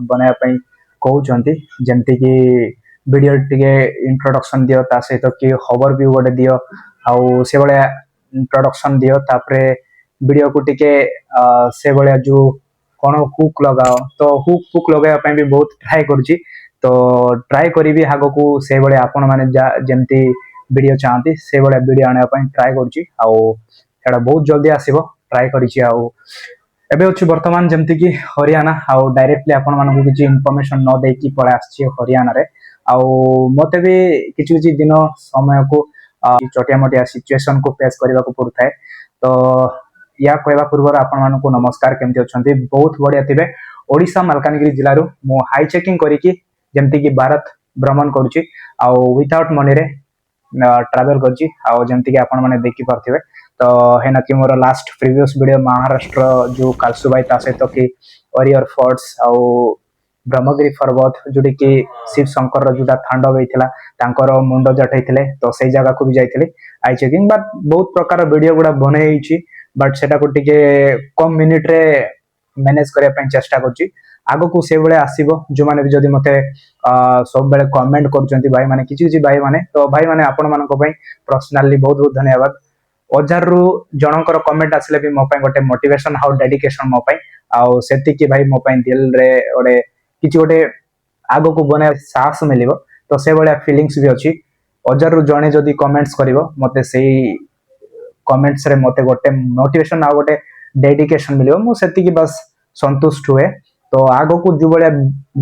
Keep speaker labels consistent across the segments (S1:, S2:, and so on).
S1: बनाया कहते जमती कि वीडियो टिके इंट्रोडक्शन दियो ता सहित कि खबर भी गोटे दियो आउ से भाया इंट्रोडक्शन दियो तापरे वीडियो को टिके से भाया जो कौन हुक लगाओ तो हुक लगाया भी बहुत ट्राए करुच्ची तो ट्राए करी आग को से भाया आपण मैंने जमती वीडियो चाहती से भाया वीडियो आने ट्राए करुच्ची आउ बहुत जल्दी आसो ट्राए करिछि आउ एबे अच्छी वर्तमान जमती कि हरियाणा आउ डायरेक्टली आपण मानक किसी इनफॉरमेशन न देकी पळे आछि हरियाणा रे आउ मते भी किछि दिन समय को छोटिया मोटिया सिचुएशन को फेस करबा को पड़ता है तो या कहवा पूर्व आपण मानक नमस्कार केमती अछंती बहुत बढ़िया थिबे ओडिशा मालकानगिरी जिल्ला रु मो हाई चेकिंग करिकि जेमती कि भारत भ्रमण करूची आउ विदाउट मनी रे ट्रैवल करची आउ जेमती कि आपण माने देखि पारथिबे तो है कि more last previous video Maharashtra जो कालसुबाई ता सहित कि ओरियर फोर्ट्स आउ ब्रह्मगिरी पर्वत जोटी कि शिव शंकर जोटा तांडव होता तांकर मुंड जटैले तो से जगह को भी जाइए आई चेकिंग बट बहुत प्रकार वीडियो गुड़ा बनई बट सेटा को टिके कम मिनिट रे मैनेज करने चेष्टा कर आग को से भाया आसो जो मैंने भी जदि मत सब बेले कमेंट कर भाई मैंने किसी भाई मैंने तो भाई मैंने आपण मान पर्सनाली बहुत बहुत धन्यवाद 1000 रु जनकर कमेंट आसले भी मो गोटे मोटिवेशन हाउ डेडिकेशन मो आउ सेति भाई मो दिल रे ओडे किछि गोटे आग को बने साहस मिल तो से भाया फिलिंग्स भी अच्छी 1000 रु जने जदि कमेंट्स करिवो मते सेही कमेंट्स रे मते गोटे मोटिवेशन आ गोटे डेडिकेशन मिलियो मु सेति बस संतुष्ट हुए तो आग को जो भाया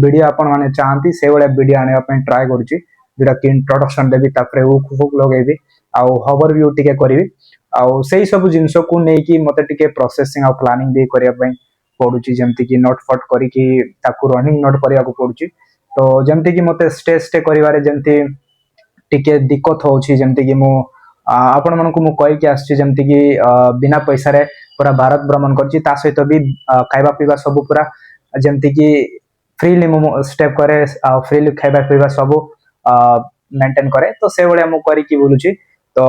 S1: वीडियो आपण माने चाहती से भाया वीडियो आने ट्राए करुच्ची जोटा कि इंट्रोडक्शन देवी तापरे हुक हुक लगेबी आउ हबर भी टिके करी आउ से सब जिनस को लेकिन मत टिके प्रोसेसिंग आउ प्लानिंग भी करने पड़ुची जमती कि नोट फट करी रनिंग नोट करने को पड़ुची तो जमती कि मत स्टे स्टे करिवारे जमती टिके दिक्कत होची जमती कि मु आपण मानक मु कहिके आछि जमती कि बिना पैसा रे पूरा भारत भ्रमण करची ता सहित भी खाइबा पीबा सब पूरा जमती कि फ्रीली मु स्टेप करे फ्रीली खाइबा पीबा सब मेंटेन करे तो से भाया मु करिकी बोलुची तो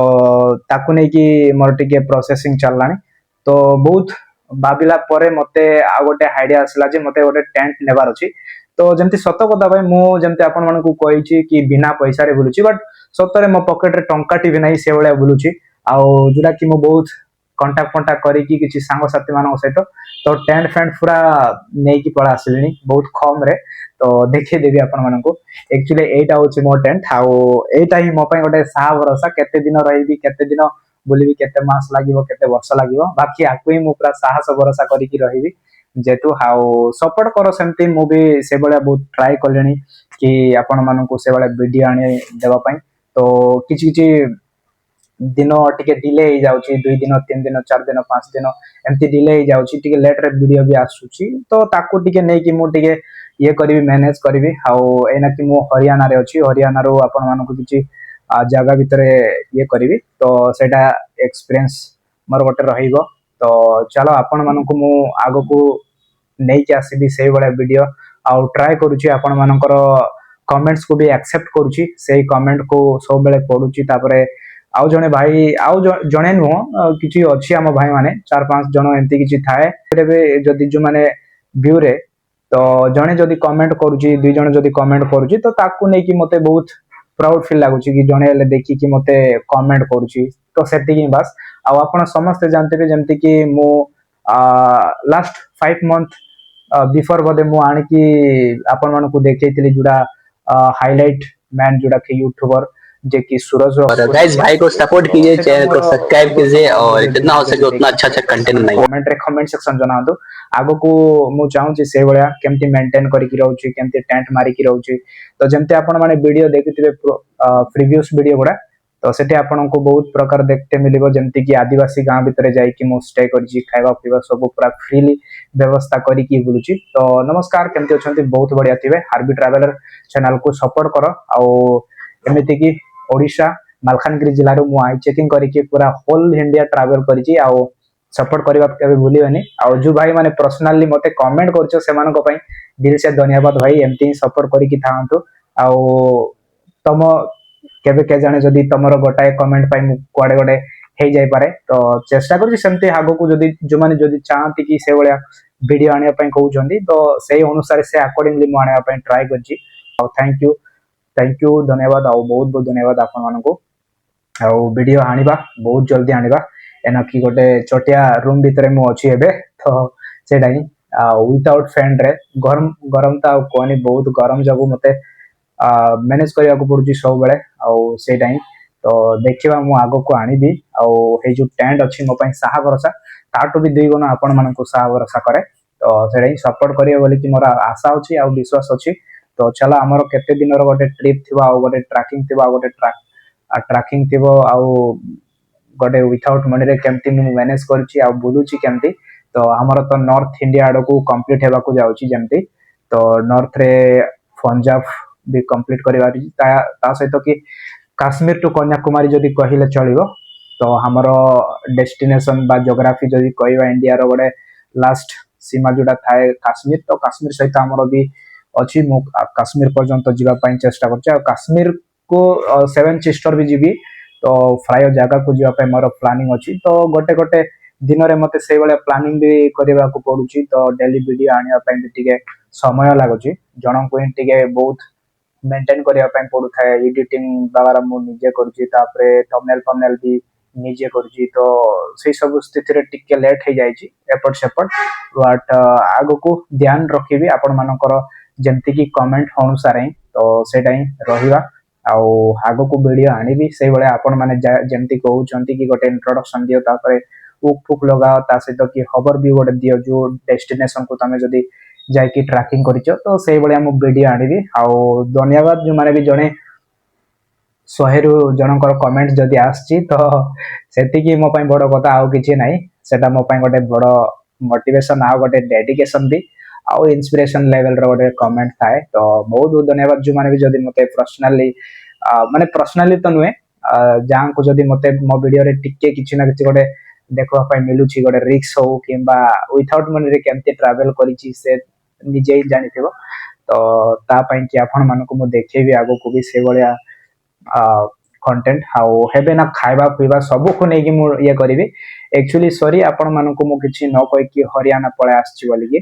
S1: ताकू नहीं कि मोर टिके प्रोसेसिंग चललानी तो बहुत भाविला परे मते आ गोटे आइडिया आसला जे मते गोटे टेंट नेबार अछि तो जमती सत कथा भाई मु जमती आपण मानकू कहिछि कि बिना पैसा रे बुलुची बट सतरे मो पॉकेट रे टंकाटी भी नहीं से भाया बुलुची आउ जोटा कि मु बहुत कंटाक्ट करिकी किछि सांग साथी मानक सहित तो टेंट फैंट पूरा नहीं कि पळा आसलिनी बहुत कम रे तो देखि देबी आपण मानकू एक्चुअली एटा होछि मो टेंट आउ एटा ही मो पय गोटे साहा भरोसा केते दिन रहिबी केते दिन बुलिबी केते मास लागिवो केते वर्ष लागिवो बाकी आकु ही मु पूरा साहस भरोसा करिकी रहिबी जेतु हाउ सपोर्ट करो सेमती मु भी से भाया बहुत ट्राई कलेनी कि आपण मानकू से भाया वीडियो आने देबा पय तो किछि किछि दिन टिके डिले हो जाउची 2 दिन 3 दिन 4 दिन 5 दिन एमती डिले हो जाउची टिके लेट रे वीडियो भी आसुची तो ताकू टिके नै कि मु टिके ये करी मैनेज करी हाउ एना कि मु हरियाणा रे अछि हरियाणा रो आपण मानकू किछि जगह भीतर ये करी तो सेटा एक्सपीरियंस मोर गोटे रहिबो तो चलो आपण मानकू मु आगो को नै कि आसीबी से बडा वीडियो आउ ट्राई करूची आपण मानकर कमेंट्स को भी एक्सेप्ट करूची से कमेंट को सब बेले पढुची तापरे आउ जने भाई आउ जने नुह किछि अछि हम भाई माने 4-5 जन एंती किछि थाए तेबे जदि जो माने व्यू रे तो जने जदि कमेंट करूची 2 जन जदि कमेंट करूची तो ताकू नै कि मते बहुत प्राउड फील लागुची कि जने ले देखि कि मते कमेंट करूची तो सेति कि बस आ आपण समस्त जानते बे जेमति कि मु लास्ट 5 मंथ बिफोर बदे मु आनी कि आपण मानकू को देखैतिली जुडा हाईलाइट मैन जुडा कि यूट्यूबर जे कि सूरज
S2: गाइस भाई को सपोर्ट कीजिए चैनल को सब्सक्राइब कीजिए और जितना हो सके उतना अच्छा अच्छा कंटेंट बनाइए
S1: कमेंट सेक्शन जनांदो आगो को मु चाहूँ से भाया केमती मेंटेन करिकी रहउची केमती टेंट मारिकी रहउची तो जेमती आपण माने वीडियो देखिथिबे प्रीवियस वीडियो गुडा तो सेठी आपण को बहुत प्रकार देखते मिलिबो जेमती कि आदिवासी गांव भीतर जाई कि मु स्टे करजी खाइबा पीबा सब पूरा फ्रीली व्यवस्था करिकी बुलुची तो नमस्कार केमती अछंती बहुत बढ़िया थिबे आरबी ट्रैवलर चैनल को सपोर्ट करो आउ एमिति कि ओडिशा मालकानगिरी जिल्ला रो मु आई चेकिंग करिकी पूरा होल इंडिया ट्रैवल करिची आउ सपोर्ट करबा केबे भूलिबेनी आउ जो भाई माने पर्सनली मते कमेंट करछो सेमानको पई दिल से धन्यवाद भाई एमती सपोर्ट करिकी थांतु आउ तम केबे के जाने जदी तमरो गोटाए कमेंट पई मु कोडे गोडे हे जाई पारे तो चेष्टा करछि सेमती आगो को जदी जो माने जदी चाहती कि से भलिया भिडियो आने कहते तो से अनुसार से अकॉर्डिंगली मु आने ट्राई करछि। थैंक यू धन्यवाद आउ बहुत बहुत धन्यवाद आपण मानको। आउ वीडियो आनिबा बहुत जल्दी आनिबा एना कि गोटे छोटिया रूम भितर मु अछि एबे तो सेटा ही विदाउट फैन रे गरम गरम ता कोनी बहुत गरम जगु मते मैनेज करिया को पड़ुची सब बेले आउ सेटा ही तो देखिबा मु आगो को आनिबी आउ हे जो टेंट अछि मो पई साहा भरोसा ताटो भी दुई गुण आपण मानको साहा भरोसा करे तो सेटा ही सपोर्ट करियो बोली कि मोर आशा अछि आउ विश्वास अछि। तो चला हमर केते दिन रो गोटे ट्रिप थिबा आउ गोटे ट्रैकिंग थिबा गोटे ट्रैकिंग थिबो आउ गोटे विथआउट मनी रे केमती मु मैनेज करछि आ बुलुछि केमती तो हमर तो नॉर्थ इंडिया आडो को कंप्लीट हेबा को जाउछि जेमती तो नॉर्थ रे पंजाब भी कंप्लीट करबा ता सहित कि काश्मीर टू कन्याकुमारी जदि कहिले चलिबो तो हमर डेस्टिनेशन बा ज्योग्राफी जदि कहबा इंडिया रो गोटे लास्ट सीमा जोटा थाए काश्मीर तो काश्मीर सहित हमर भी अछि मु काश्मीर पर्यंत जीवा पई चेष्टा करछि आ काश्मीर को सेवन सिस्टर भी जीवी तो प्राय जगह को जीवा पई मोर प्लानिंग अछि तो गोटे गोटे दिन रे मते से बेले प्लानिंग भी करबा को पडुछि तो डेली वीडियो आनिया पई भी टिके समय लागुछि जणन को टिके बहुत मेंटेन करिया पई पडु थाए एडिटिंग बारा मु निजे करछि तापरे थंबनेल भी निजे करछि तो से सब स्थिति रे टिके लेट हे जाइछि एपट सेपट बट आगो को ध्यान रखिबी आपण मानकर जेमति की कमेंट अनुसार ही तो सेटा ही रहिबा आउ आगो को वीडियो आनिबी से बेले आपण माने जेमति कहउचंती कि गोटे इंट्रोडक्शन दियो तापरे उक फुक लगाओ ता सहित कि खबर भी गोटे दियो जो डेस्टिनेशन को तमे जदी जाय कि ट्रैकिंग करिचो तो से बेले हम वीडियो आनिबी आउ धन्यवाद जो माने भी जणे 100 रु जनकर कमेंट जदी आछि तो सेति कि मो पई बड़ कथा आउ किछि नाही सेटा मो पई गोटे बड़ मोटिवेशन आ गोटे डेडिकेशन भी आउ इंस्पिरेशन लेवल रो गोटे कमेंट थाए तो बहुत बहुत धन्यवाद जो माने भी जदी मते पर्सनली माने पर्सनली तो नुए जान को जदी मते मो वीडियो रे टिके किछि ना किछि गोटे देखवा पई मिलुछि गोटे रिस्क हो किबा विथआउट मनी रे केमते ट्रैवल करिछि से निजे ही जानिथिबो तो ता पई कि आपण मानको मु देखेबी आगो को भी से बलिया कंटेंट हाउ हेबे ना खाइबा पीबा सब को नै कि मु ये करिवि एक्चुअली सॉरी आपण मानको मु किछि न कहि कि हरियाणा पळे आछि बोली कि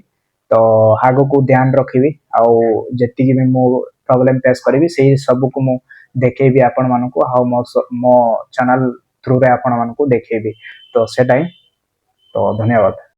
S1: तो आगो को ध्यान रखिबी आउ जेति कि मु प्रॉब्लम फेस करिवि सेही सब को मु देखेबी आपण मानको हाउ मो चैनल थ्रू रे आपण मानको देखेबी तो सेटाई तो धन्यवाद।